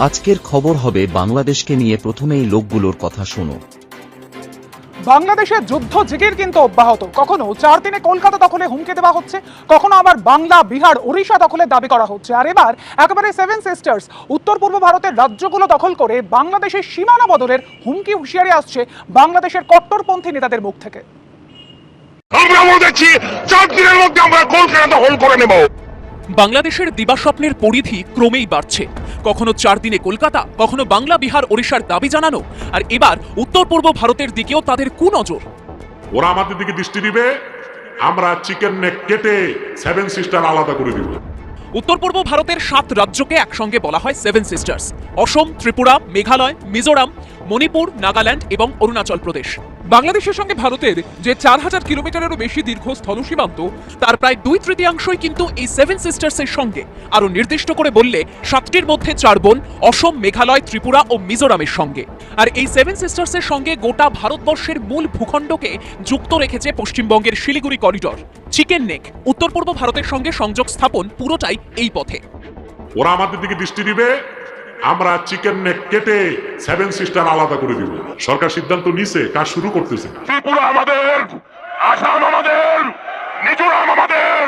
আজকের খবর হবে বাংলাদেশকে নিয়ে। প্রথমেই লোকগুলোর কথা শোনো। বাংলাদেশের যুদ্ধ জিগির কিন্তু অব্যাহত। কখনো 4 দিনে কলকাতা দখলে হুমকি দেওয়া হচ্ছে, কখনো আবার বাংলা, বিহার, ওড়িশা দখলের দাবি করা হচ্ছে। আর এবার একেবারে 7 সিস্টার্স উত্তর পূর্ব ভারতের রাজ্যগুলো দখল করে বাংলাদেশের সীমানা বদলের হুমকি হুঁশিয়ারি আসছে বাংলাদেশের কট্টরপন্থী নেতাদের মুখ থেকে। আমরা বলতেছি 4 দিনের মধ্যে আমরা কলকাতা দখল করে নেব। বাংলাদেশের দিবাস্বপ্নের পরিধি ক্রমেই বাড়ছে। কখনো 4 দিনে কলকাতা, কখনো বাংলা, বিহার, ওড়িশার দাবি জানানো, আর এবার উত্তর পূর্ব ভারতের দিকেও তাদের কুনজর। ওরা আমাদের দিকে দৃষ্টি দিবে, আমরা চিকেন নেক কেটে 7 সিস্টার আলাদা করে দিব। উত্তর পূর্ব ভারতের 7 রাজ্যকে একসঙ্গে বলা হয় 7 সিস্টার্স। অসম, ত্রিপুরা, মেঘালয়, মিজোরাম, মণিপুর, নাগাল্যান্ড এবং অরুণাচল প্রদেশ। বাংলাদেশের সঙ্গে ভারতের যে 4000 কিলোমিটারেরও বেশি দীর্ঘ স্থল সীমান্ত, তার প্রায় 2/3 কিন্তু এই 7 সিস্টার্সের সঙ্গে। আরও নির্দিষ্ট করে বললে 7টির মধ্যে 4 বোন অসম, মেঘালয়, ত্রিপুরা ও মিজোরামের সঙ্গে। আর এই 7 সিস্টার্সের সঙ্গে গোটা ভারতবর্ষের মূল ভূখণ্ডকে যুক্ত রেখেছে পশ্চিমবঙ্গের শিলিগুড়ি করিডর। চিকেন নেক উত্তর পূর্ব ভারতের সঙ্গে সংযোগ স্থাপন পুরোটাই এই পথে। ওরা আমাদের দিকে দৃষ্টি দিবে, আমরা চিকেন নেক কেটে 7 সিস্টার আলাদা করে দিব। সরকার সিদ্ধান্ত নিছে, কাজ শুরু করতেছে। ত্রিপুরা আমাদের, আসাম আমাদের, মিজোরাম আমাদের,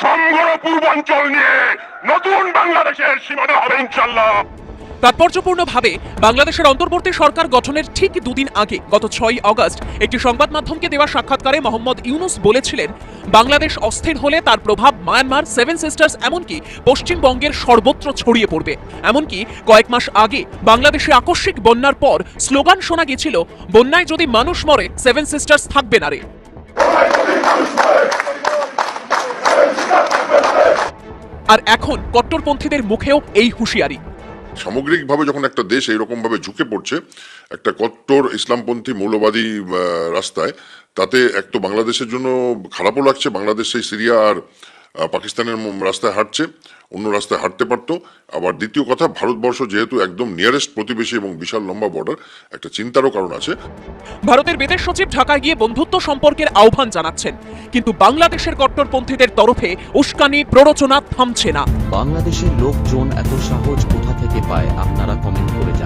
সমগ্র পূর্বাঞ্চল নিয়ে নতুন বাংলাদেশের সীমানা হবে ইনশাআল্লাহ। তাৎপর্যপূর্ণভাবে বাংলাদেশের অন্তর্বর্তী সরকার গঠনের ঠিক 2 দিন আগে গত 6 আগস্ট একটি সংবাদ মাধ্যমকে দেওয়া সাক্ষাৎকারে মোহাম্মদ ইউনুস বলেছিলেন, বাংলাদেশ অস্থির হলে তার প্রভাব মায়ানমার, 7 সিস্টার্স এমনকি পশ্চিমবঙ্গের সর্বত্র ছড়িয়ে পড়বে। এমনকি কয়েক মাস আগে বাংলাদেশে আকস্মিক বন্যার পর স্লোগান শোনা গিয়েছিল, বন্যায় যদি মানুষ মরে 7 সিস্টার্স থাকবে না রে। আর এখন কট্টরপন্থীদের মুখেও এই হুঁশিয়ারি। সামগ্রিকভাবে যখন একটা দেশ এইরকম ভাবে ঝুঁকে পড়ছে একটা কট্টর ইসলামপন্থী মৌলবাদী রাস্তায়, তাতে এক তো বাংলাদেশের জন্য খারাপও লাগছে। বাংলাদেশ সেই সিরিয়া আর পাকিস্তানের রাস্তায় হাঁটছে, অন্য রাস্তায় হাঁটতে পারতো। আবার দ্বিতীয় কথা, ভারতবর্ষ যেহেতু একদম নিয়ারেস্ট প্রতিবেশী এবং বিশাল লম্বা বর্ডার, একটা চিন্তারও কারণ আছে। ভারতের বিদেশ সচিব ঢাকায় গিয়ে বন্ধুত্ব সম্পর্কের আহ্বান জানাচ্ছেন, কিন্তু বাংলাদেশের কট্টরপন্থীদের তরফে উস্কানি প্ররোচনা থামছে না। বাংলাদেশের লোকজন এত সাহস কোথা থেকে পায়? আপনারা কমেন্ট করে জানান।